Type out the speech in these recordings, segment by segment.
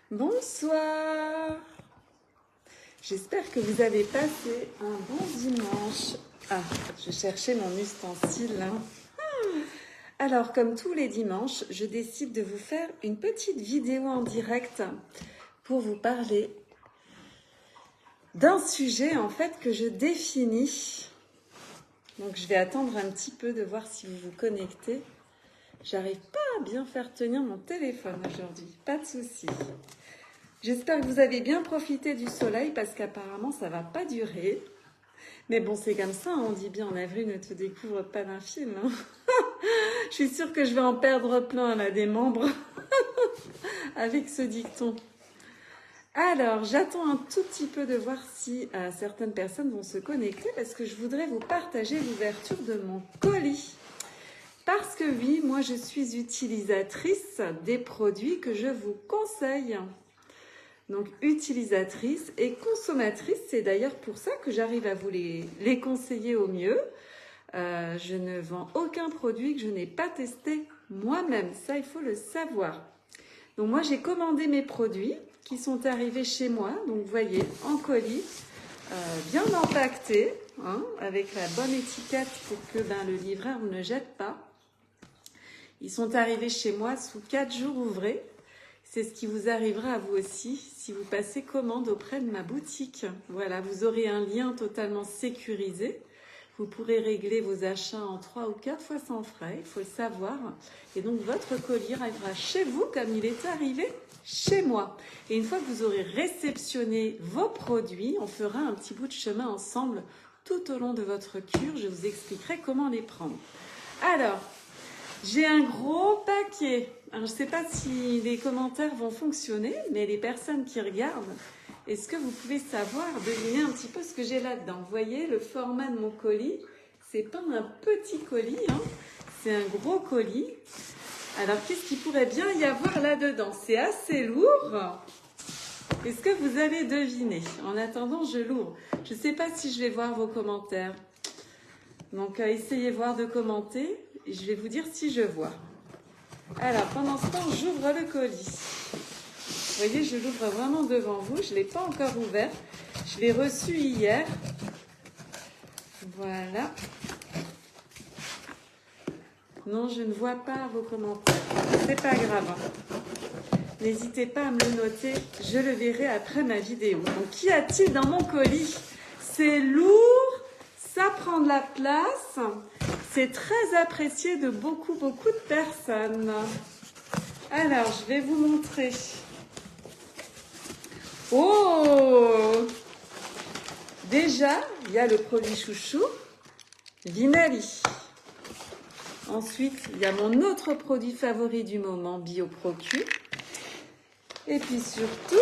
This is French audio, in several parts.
Bonsoir. J'espère que vous avez passé un bon dimanche. Ah, je cherchais mon ustensile. Alors, comme tous les dimanches, je décide de vous faire une petite vidéo en direct pour vous parler d'un sujet en fait que je définis. Donc, je vais attendre un petit peu de voir si vous vous connectez. J'arrive pas à bien faire tenir mon téléphone aujourd'hui, pas de souci. J'espère que vous avez bien profité du soleil parce qu'apparemment ça va pas durer. Mais bon, c'est comme ça, on dit bien en avril ne te découvre pas d'un film. Je suis sûre que je vais en perdre plein là des membres avec ce dicton. Alors, j'attends un tout petit peu de voir si certaines personnes vont se connecter parce que je voudrais vous partager l'ouverture de mon colis. Parce que oui, moi je suis utilisatrice des produits que je vous conseille. Donc utilisatrice et consommatrice, c'est d'ailleurs pour ça que j'arrive à vous les conseiller au mieux. Je ne vends aucun produit que je n'ai pas testé moi-même, ça il faut le savoir. Donc moi j'ai commandé mes produits qui sont arrivés chez moi, donc vous voyez, en colis, bien empaquetés, avec la bonne étiquette pour que le livreur ne jette pas. Ils sont arrivés chez moi sous 4 jours ouvrés. C'est ce qui vous arrivera à vous aussi si vous passez commande auprès de ma boutique. Voilà, vous aurez un lien totalement sécurisé. Vous pourrez régler vos achats en 3 ou 4 fois sans frais, il faut le savoir. Et donc votre colis arrivera chez vous comme il est arrivé chez moi. Et une fois que vous aurez réceptionné vos produits, on fera un petit bout de chemin ensemble tout au long de votre cure. Je vous expliquerai comment les prendre. Alors, j'ai un gros paquet. Alors, je ne sais pas si les commentaires vont fonctionner, mais les personnes qui regardent, est-ce que vous pouvez savoir, deviner un petit peu ce que j'ai là-dedans? Vous voyez, le format de mon colis, c'est pas un petit colis, c'est un gros colis. Alors, qu'est-ce qu'il pourrait bien y avoir là-dedans? C'est assez lourd. Est-ce que vous allez deviner? En attendant, je l'ouvre. Je ne sais pas si je vais voir vos commentaires. Donc, essayez voir de commenter. Je vais vous dire si je vois. Alors, pendant ce temps, j'ouvre le colis. Vous voyez, je l'ouvre vraiment devant vous. Je ne l'ai pas encore ouvert. Je l'ai reçu hier. Voilà. Non, je ne vois pas vos commentaires. C'est pas grave. N'hésitez pas à me le noter. Je le verrai après ma vidéo. Donc, qu'y a-t-il dans mon colis? C'est lourd. Ça prend de la place. C'est très apprécié de beaucoup de personnes. Alors, je vais vous montrer. Oh! Déjà, il y a le produit chouchou, Vinali. Ensuite, il y a mon autre produit favori du moment, BioProQ. Et puis surtout,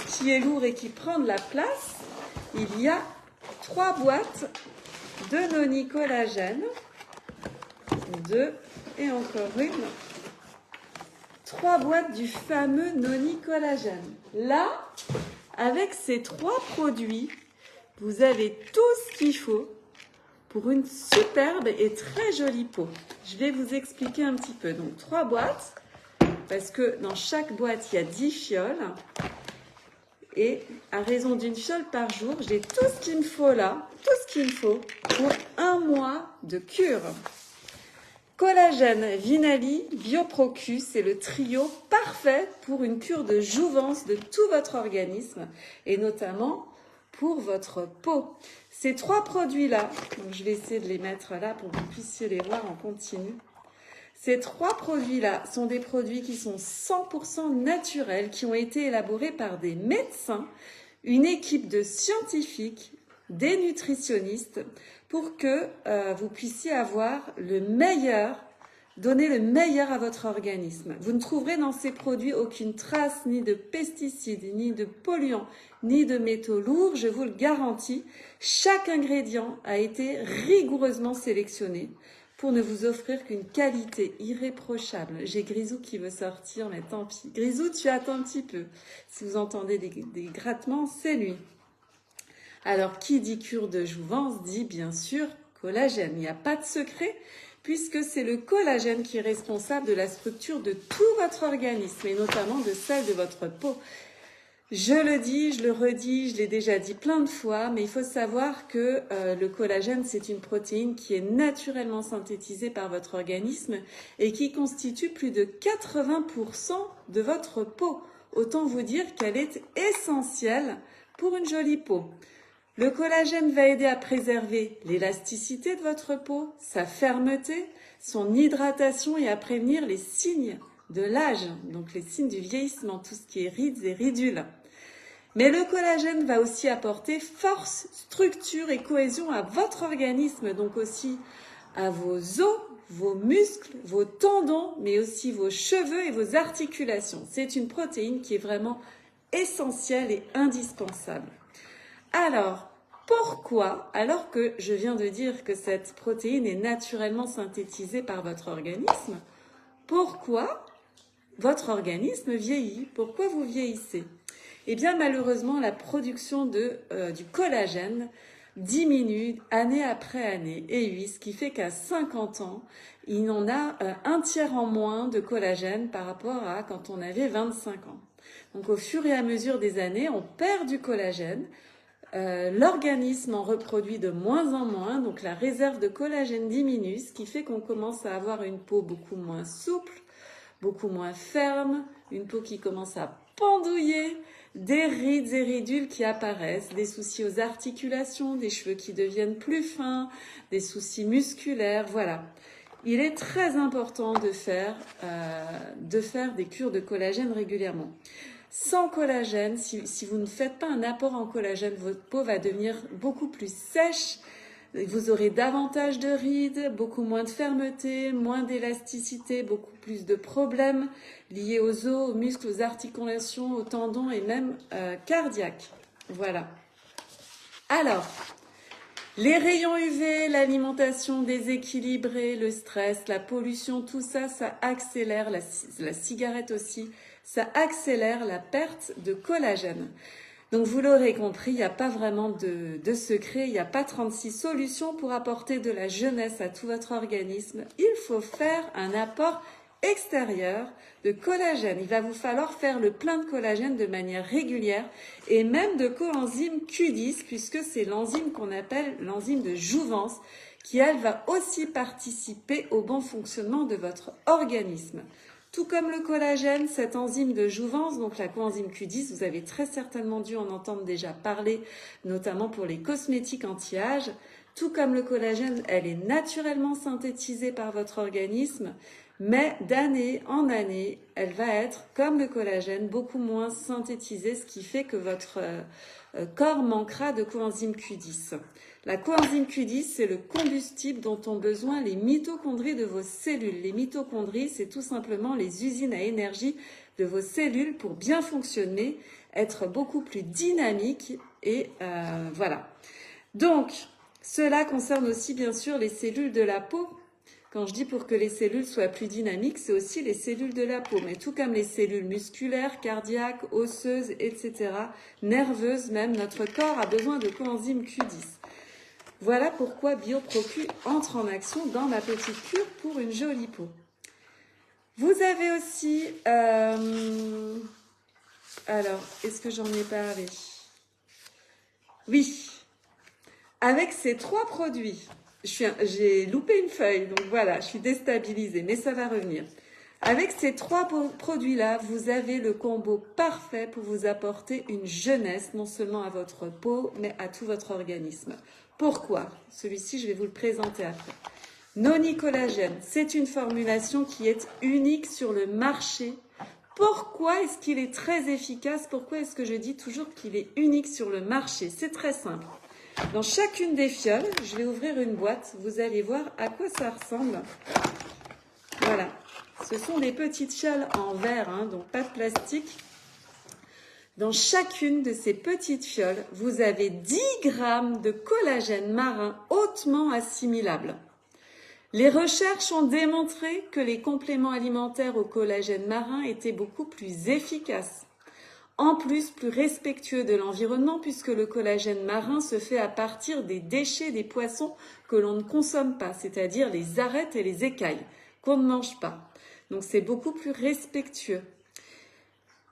ce qui est lourd et qui prend de la place, il y a 3 boîtes de Noni Collagène. 2 et encore une. 3 boîtes du fameux Noni Collagène. Là, avec ces 3 produits, vous avez tout ce qu'il faut pour une superbe et très jolie peau. Je vais vous expliquer un petit peu. Donc 3 boîtes, parce que dans chaque boîte, il y a 10 fioles. Et à raison d'une fiole par jour, j'ai tout ce qu'il me faut là, tout ce qu'il me faut pour 1 mois de cure. Collagène, Vinali, BioProQ, c'est le trio parfait pour une cure de jouvence de tout votre organisme et notamment pour votre peau. Ces 3 produits-là, donc je vais essayer de les mettre là pour que vous puissiez les voir en continu. Ces 3 produits-là sont des produits qui sont 100% naturels, qui ont été élaborés par des médecins, une équipe de scientifiques, des nutritionnistes, pour que vous puissiez avoir le meilleur, donner le meilleur à votre organisme. Vous ne trouverez dans ces produits aucune trace ni de pesticides, ni de polluants, ni de métaux lourds, je vous le garantis. Chaque ingrédient a été rigoureusement sélectionné pour ne vous offrir qu'une qualité irréprochable. J'ai Grisou qui veut sortir, mais tant pis. Grisou, tu attends un petit peu. Si vous entendez des grattements, c'est lui. Alors, qui dit cure de jouvence dit bien sûr collagène. Il n'y a pas de secret puisque c'est le collagène qui est responsable de la structure de tout votre organisme, et notamment de celle de votre peau. Je le dis, je le redis, je l'ai déjà dit plein de fois, mais il faut savoir que le collagène, c'est une protéine qui est naturellement synthétisée par votre organisme et qui constitue plus de 80% de votre peau. Autant vous dire qu'elle est essentielle pour une jolie peau. Le collagène va aider à préserver l'élasticité de votre peau, sa fermeté, son hydratation et à prévenir les signes de l'âge, donc les signes du vieillissement, tout ce qui est rides et ridules. Mais le collagène va aussi apporter force, structure et cohésion à votre organisme, donc aussi à vos os, vos muscles, vos tendons, mais aussi vos cheveux et vos articulations. C'est une protéine qui est vraiment essentielle et indispensable. Alors, pourquoi, alors que je viens de dire que cette protéine est naturellement synthétisée par votre organisme, pourquoi votre organisme vieillit? Pourquoi vous vieillissez? Eh bien, malheureusement, la production du collagène diminue année après année. Et oui, ce qui fait qu'à 50 ans, il en a un tiers en moins de collagène par rapport à quand on avait 25 ans. Donc, au fur et à mesure des années, on perd du collagène. L'organisme en reproduit de moins en moins, donc la réserve de collagène diminue, ce qui fait qu'on commence à avoir une peau beaucoup moins souple, beaucoup moins ferme, une peau qui commence à pendouiller, des rides et ridules qui apparaissent, des soucis aux articulations, des cheveux qui deviennent plus fins, des soucis musculaires, voilà. Il est très important de faire des cures de collagène régulièrement. Sans collagène, si vous ne faites pas un apport en collagène, votre peau va devenir beaucoup plus sèche. Vous aurez davantage de rides, beaucoup moins de fermeté, moins d'élasticité, beaucoup plus de problèmes liés aux os, aux muscles, aux articulations, aux tendons et même cardiaques. Voilà. Alors, les rayons UV, l'alimentation déséquilibrée, le stress, la pollution, tout ça, ça accélère, la cigarette aussi, ça accélère la perte de collagène. Donc vous l'aurez compris, il n'y a pas vraiment de secret, il n'y a pas 36 solutions pour apporter de la jeunesse à tout votre organisme. Il faut faire un apport extérieur de collagène. Il va vous falloir faire le plein de collagène de manière régulière et même de coenzyme Q10 puisque c'est l'enzyme qu'on appelle l'enzyme de jouvence qui, elle, va aussi participer au bon fonctionnement de votre organisme. Tout comme le collagène, cette enzyme de jouvence, donc la coenzyme Q10, vous avez très certainement dû en entendre déjà parler, notamment pour les cosmétiques anti-âge. Tout comme le collagène, elle est naturellement synthétisée par votre organisme, mais d'année en année, elle va être, comme le collagène, beaucoup moins synthétisée, ce qui fait que votre corps manquera de coenzyme Q10. La coenzyme Q10, c'est le combustible dont ont besoin les mitochondries de vos cellules. Les mitochondries, c'est tout simplement les usines à énergie de vos cellules pour bien fonctionner, être beaucoup plus dynamiques et voilà. Donc, cela concerne aussi bien sûr les cellules de la peau. Quand je dis pour que les cellules soient plus dynamiques, c'est aussi les cellules de la peau. Mais tout comme les cellules musculaires, cardiaques, osseuses, etc., nerveuses même, notre corps a besoin de coenzyme Q10. Voilà pourquoi BioProQ entre en action dans ma petite cure pour une jolie peau. Vous avez aussi... alors, est-ce que j'en ai parlé? Oui. Avec ces 3 produits, j'ai loupé une feuille, donc voilà, je suis déstabilisée, mais ça va revenir. Avec ces 3 produits-là, vous avez le combo parfait pour vous apporter une jeunesse, non seulement à votre peau, mais à tout votre organisme. Pourquoi? Celui-ci, je vais vous le présenter après. Noni Collagène, c'est une formulation qui est unique sur le marché. Pourquoi est-ce qu'il est très efficace? Pourquoi est-ce que je dis toujours qu'il est unique sur le marché? C'est très simple. Dans chacune des fioles, je vais ouvrir une boîte. Vous allez voir à quoi ça ressemble. Voilà. Ce sont des petites fioles en verre, hein, donc pas de plastique. Dans chacune de ces petites fioles, vous avez 10 grammes de collagène marin hautement assimilable. Les recherches ont démontré que les compléments alimentaires au collagène marin étaient beaucoup plus efficaces. En plus, plus respectueux de l'environnement puisque le collagène marin se fait à partir des déchets des poissons que l'on ne consomme pas, c'est-à-dire les arêtes et les écailles qu'on ne mange pas. Donc c'est beaucoup plus respectueux.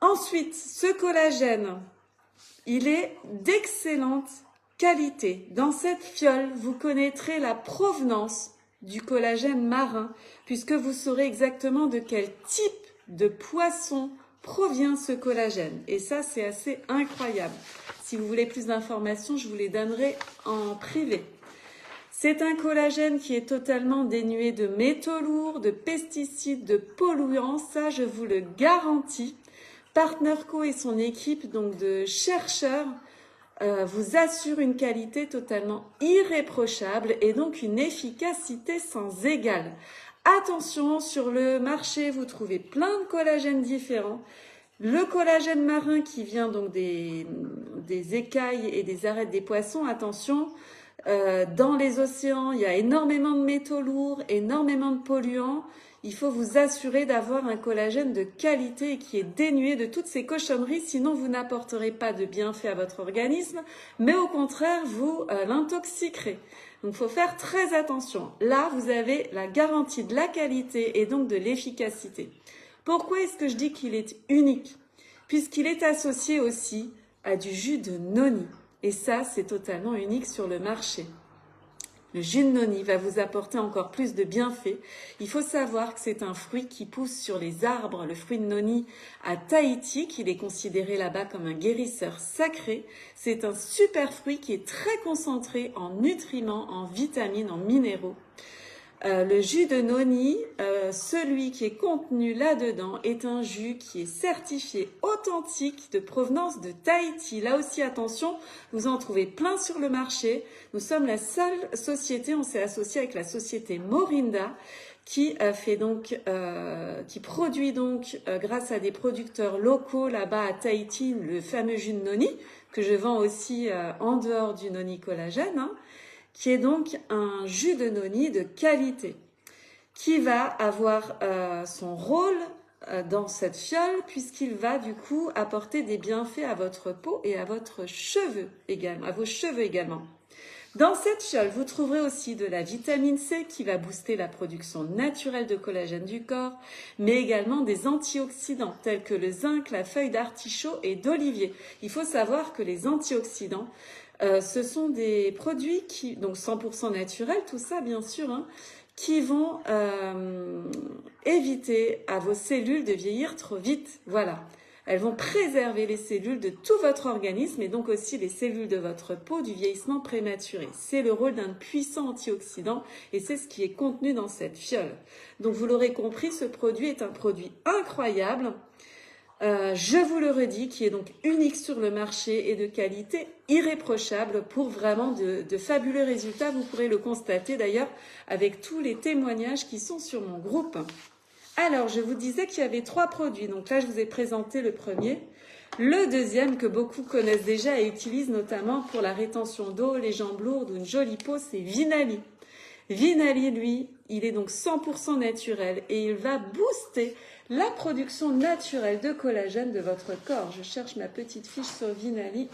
Ensuite, ce collagène, il est d'excellente qualité. Dans cette fiole, vous connaîtrez la provenance du collagène marin puisque vous saurez exactement de quel type de poisson provient ce collagène. Et ça, c'est assez incroyable. Si vous voulez plus d'informations, je vous les donnerai en privé. C'est un collagène qui est totalement dénué de métaux lourds, de pesticides, de polluants. Ça, je vous le garantis. Partnerco et son équipe donc de chercheurs vous assurent une qualité totalement irréprochable et donc une efficacité sans égale. Attention, sur le marché, vous trouvez plein de collagènes différents. Le collagène marin qui vient donc des écailles et des arêtes des poissons, attention, dans les océans, il y a énormément de métaux lourds, énormément de polluants. Il faut vous assurer d'avoir un collagène de qualité et qui est dénué de toutes ces cochonneries, sinon vous n'apporterez pas de bienfaits à votre organisme, mais au contraire, vous l'intoxiquerez. Donc, il faut faire très attention. Là, vous avez la garantie de la qualité et donc de l'efficacité. Pourquoi est-ce que je dis qu'il est unique? Puisqu'il est associé aussi à du jus de noni. Et ça, c'est totalement unique sur le marché. Le jus de noni va vous apporter encore plus de bienfaits. Il faut savoir que c'est un fruit qui pousse sur les arbres, le fruit de noni à Tahiti, qu'il est considéré là-bas comme un guérisseur sacré. C'est un super fruit qui est très concentré en nutriments, en vitamines, en minéraux. Le jus de noni, celui qui est contenu là-dedans, est un jus qui est certifié authentique de provenance de Tahiti. Là aussi, attention, vous en trouvez plein sur le marché. Nous sommes la seule société, on s'est associé avec la société Morinda, qui produit donc, grâce à des producteurs locaux là-bas à Tahiti, le fameux jus de noni, que je vends aussi en dehors du noni collagène, hein, qui est donc un jus de noni de qualité, qui va avoir son rôle dans cette fiole, puisqu'il va du coup apporter des bienfaits à votre peau et à votre cheveux également, à vos cheveux également. Dans cette fiole, vous trouverez aussi de la vitamine C qui va booster la production naturelle de collagène du corps, mais également des antioxydants tels que le zinc, la feuille d'artichaut et d'olivier. Il faut savoir que les antioxydants, ce sont des produits qui, donc 100% naturels, tout ça bien sûr, hein, qui vont éviter à vos cellules de vieillir trop vite. Voilà. Elles vont préserver les cellules de tout votre organisme et donc aussi les cellules de votre peau du vieillissement prématuré. C'est le rôle d'un puissant antioxydant et c'est ce qui est contenu dans cette fiole. Donc vous l'aurez compris, ce produit est un produit incroyable. Je vous le redis, qui est donc unique sur le marché et de qualité irréprochable pour vraiment de fabuleux résultats. Vous pourrez le constater d'ailleurs avec tous les témoignages qui sont sur mon groupe. Alors, je vous disais qu'il y avait 3 produits. Donc là, je vous ai présenté le premier. Le deuxième que beaucoup connaissent déjà et utilisent notamment pour la rétention d'eau, les jambes lourdes ou une jolie peau, c'est Vinali. Vinali, lui, il est donc 100% naturel et il va booster la production naturelle de collagène de votre corps. Je cherche ma petite fiche sur Vinali.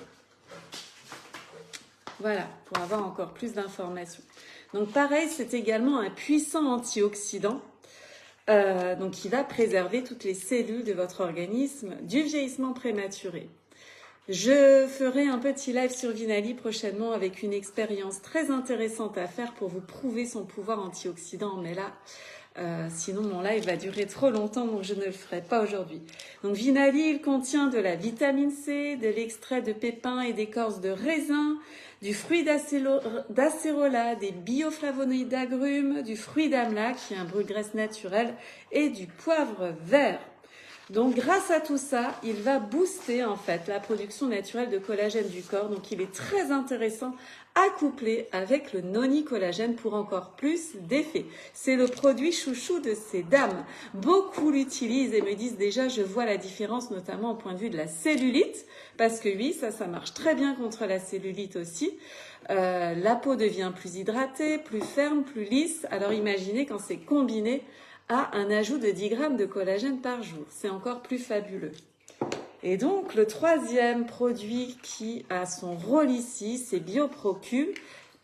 Voilà, pour avoir encore plus d'informations. Donc pareil, c'est également un puissant antioxydant. Donc qui va préserver toutes les cellules de votre organisme du vieillissement prématuré. Je ferai un petit live sur Vinali prochainement avec une expérience très intéressante à faire pour vous prouver son pouvoir antioxydant. Mais là, sinon mon live va durer trop longtemps, donc je ne le ferai pas aujourd'hui. Donc Vinali, il contient de la vitamine C, de l'extrait de pépins et d'écorce de raisin, du fruit d'acérola, des bioflavonoïdes d'agrumes, du fruit d'amla qui est un brûle-graisse naturel et du poivre vert. Donc grâce à tout ça, il va booster en fait la production naturelle de collagène du corps. Donc il est très intéressant à coupler avec le noni collagène pour encore plus d'effet. C'est le produit chouchou de ces dames. Beaucoup l'utilisent et me disent déjà je vois la différence notamment au point de vue de la cellulite. Parce que oui, ça marche très bien contre la cellulite aussi. La peau devient plus hydratée, plus ferme, plus lisse. Alors imaginez quand c'est combiné à un ajout de 10 grammes de collagène par jour. C'est encore plus fabuleux. Et donc, le troisième produit qui a son rôle ici, c'est BioProQ,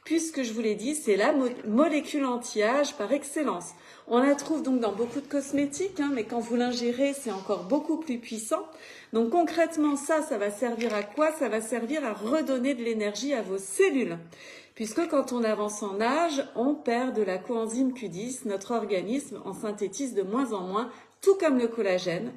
puisque je vous l'ai dit, c'est la molécule anti-âge par excellence. On la trouve donc dans beaucoup de cosmétiques, mais quand vous l'ingérez, c'est encore beaucoup plus puissant. Donc concrètement, ça va servir à quoi? Ça va servir à redonner de l'énergie à vos cellules. Puisque quand on avance en âge, on perd de la coenzyme Q10, notre organisme en synthétise de moins en moins, tout comme le collagène.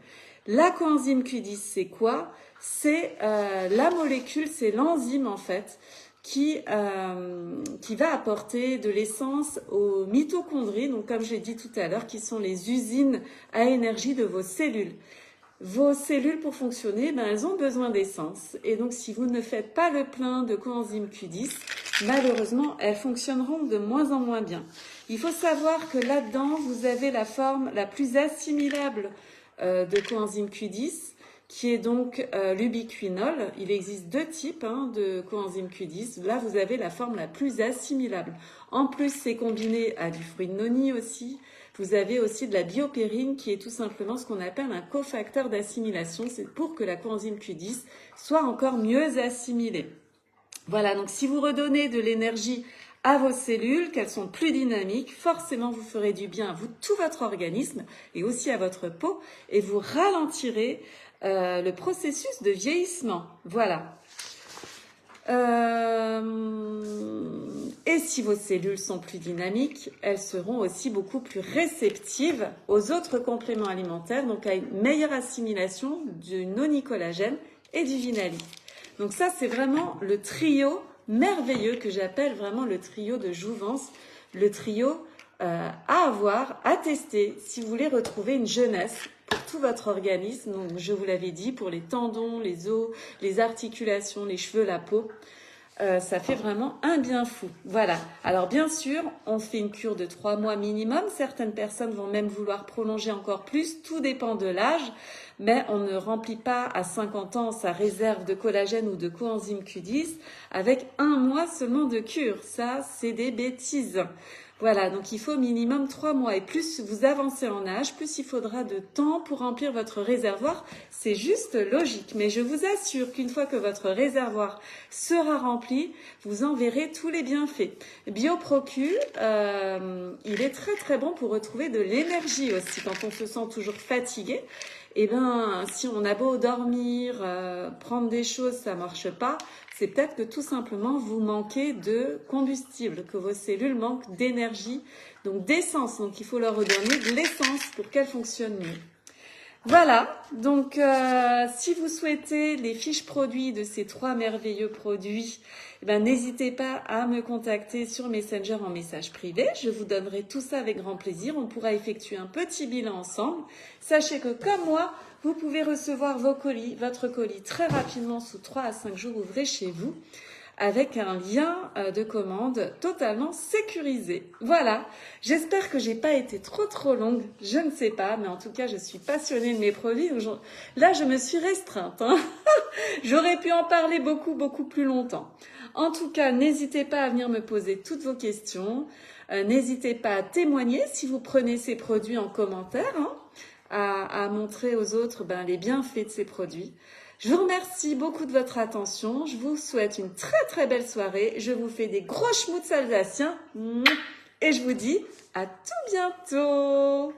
La coenzyme Q10, c'est quoi? C'est la molécule, c'est l'enzyme en fait, qui va apporter de l'essence aux mitochondries, donc comme j'ai dit tout à l'heure, qui sont les usines à énergie de vos cellules. Vos cellules, pour fonctionner, elles ont besoin d'essence. Et donc, si vous ne faites pas le plein de coenzyme Q10, malheureusement, elles fonctionneront de moins en moins bien. Il faut savoir que là-dedans, vous avez la forme la plus assimilable de coenzyme Q10, qui est donc l'ubiquinol. Il existe deux types de coenzyme Q10. Là, vous avez la forme la plus assimilable. En plus, c'est combiné à du fruit de noni aussi. Vous avez aussi de la biopérine, qui est tout simplement ce qu'on appelle un cofacteur d'assimilation. C'est pour que la coenzyme Q10 soit encore mieux assimilée. Voilà, donc si vous redonnez de l'énergie à vos cellules, qu'elles sont plus dynamiques, forcément vous ferez du bien à vous, tout votre organisme et aussi à votre peau, et vous ralentirez le processus de vieillissement. Voilà. Et si vos cellules sont plus dynamiques, elles seront aussi beaucoup plus réceptives aux autres compléments alimentaires, donc à une meilleure assimilation du noni-collagène et du vinalite. Donc ça, c'est vraiment le trio merveilleux que j'appelle vraiment le trio de jouvence, le trio à avoir, à tester si vous voulez retrouver une jeunesse pour tout votre organisme. Donc, je vous l'avais dit, pour les tendons, les os, les articulations, les cheveux, la peau. Ça fait vraiment un bien fou. Voilà. Alors bien sûr, on fait une cure de 3 mois minimum. Certaines personnes vont même vouloir prolonger encore plus. Tout dépend de l'âge. Mais on ne remplit pas à 50 ans sa réserve de collagène ou de coenzyme Q10 avec 1 mois seulement de cure. Ça, c'est des bêtises. Voilà, donc il faut minimum 3 mois. Et plus vous avancez en âge, plus il faudra de temps pour remplir votre réservoir. C'est juste logique. Mais je vous assure qu'une fois que votre réservoir sera rempli, vous en verrez tous les bienfaits. BioProQ, il est très très bon pour retrouver de l'énergie aussi. Quand on se sent toujours fatigué, si on a beau dormir, prendre des choses, ça marche pas. C'est peut-être que tout simplement vous manquez de combustible, que vos cellules manquent d'énergie, donc d'essence. Donc il faut leur redonner de l'essence pour qu'elles fonctionnent mieux. Voilà, donc si vous souhaitez les fiches produits de ces 3 merveilleux produits, n'hésitez pas à me contacter sur Messenger en message privé. Je vous donnerai tout ça avec grand plaisir. On pourra effectuer un petit bilan ensemble. Sachez que comme moi, vous pouvez recevoir votre colis très rapidement sous 3 à 5 jours ouvrés chez vous, avec un lien de commande totalement sécurisé. Voilà, j'espère que j'ai pas été trop longue, je ne sais pas, mais en tout cas, je suis passionnée de mes produits. Là, je me suis restreinte. J'aurais pu en parler beaucoup plus longtemps. En tout cas, n'hésitez pas à venir me poser toutes vos questions. N'hésitez pas à témoigner si vous prenez ces produits en commentaire, à montrer aux autres les bienfaits de ces produits. Je vous remercie beaucoup de votre attention. Je vous souhaite une très belle soirée. Je vous fais des gros schmutz alsaciens. Et je vous dis à tout bientôt.